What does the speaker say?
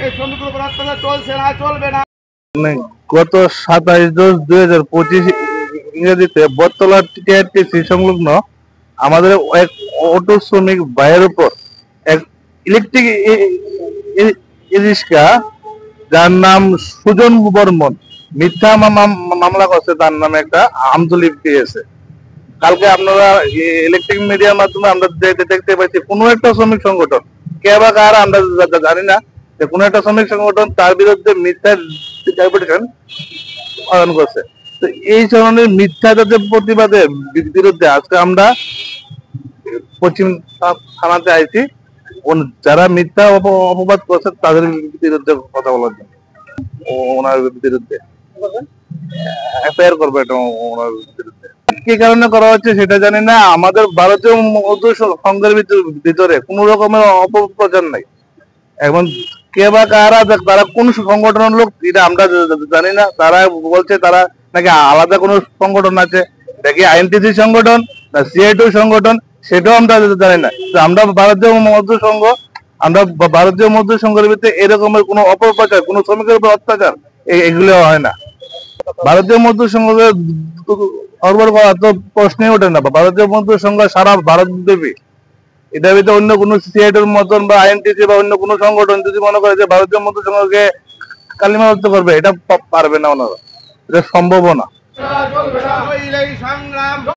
এই শ্রমিকের উপর অত্যাচার চলছে না, চলবে না। গত 27/10/2025 ইংরেজিতে বটতলা টিআরটিসি সংলগ্ন আমাদের এক অটো শ্রমিক ভাইয়ের উপর এক ইলেকট্রিক রিক্সা যার নাম সুজন বর্মন মিথ্যা মামলা করছে, তার নামে একটা আমজলি পেয়েছে। কালকে আপনারা ইলেকট্রিক মিডিয়ার মাধ্যমে আমরা দেখতে পাচ্ছি কোনো একটা শ্রমিক সংগঠন, কে বা কারা আমরা জানি না, যে কোনো একটা শ্রমিক সংগঠন তার বিরুদ্ধে মিথ্যা ডেপুটেশন পালন করছে। তো এই ধরনের মিথ্যা জাতীয় প্রতিবাদের বিরুদ্ধে আজকে আমরা পশ্চিম থানাতে আইছি, যারা মিথ্যা অপবাদ করছে তাদের বিরুদ্ধে কথা বলার জন্য, ওনার বিরুদ্ধে এফআইআর করবো এটা ওনার বিরুদ্ধে। কি কারণে করা হচ্ছে সেটা জানি না। আমাদের ভারতীয় মজদুর সংঘের ভিতরে কোন রকমের অপপ্রচার নাই। এখন কে বা কারা, তারা কোন সংগঠনের লোক এটা আমরা জানি না। তারা বলছে তারা নাকি আলাদা কোন সংগঠন আছে, নাকি আইএনটিসি সংগঠন না সিআইটিউ সংগঠন, সেটাও আমরা জানি না। তো আমরা ভারতীয় মজদুর সংঘ, আমরা ভারতীয় মজদুর সংঘের ভিতরে এরকমের কোন অপপ্রচার, কোন শ্রমিকের উপর অত্যাচার এগুলো হয় না। ভারতীয় মজদুর সংঘকে সরবরাহ করা তো প্রশ্নই ওঠে না। ভারতীয় মজদুর সংঘ সারা ভারত ব্যাপী, এটার ভিতরে অন্য কোনো সিআইটির মতন বা আইএনটিসি বা অন্য কোনো সংগঠন যদি মনে করে যে ভারতীয় মজদুর সংঘকে কালিমালিপ্ত করবে, এটা পারবে না ওনারা, এটা সম্ভব না।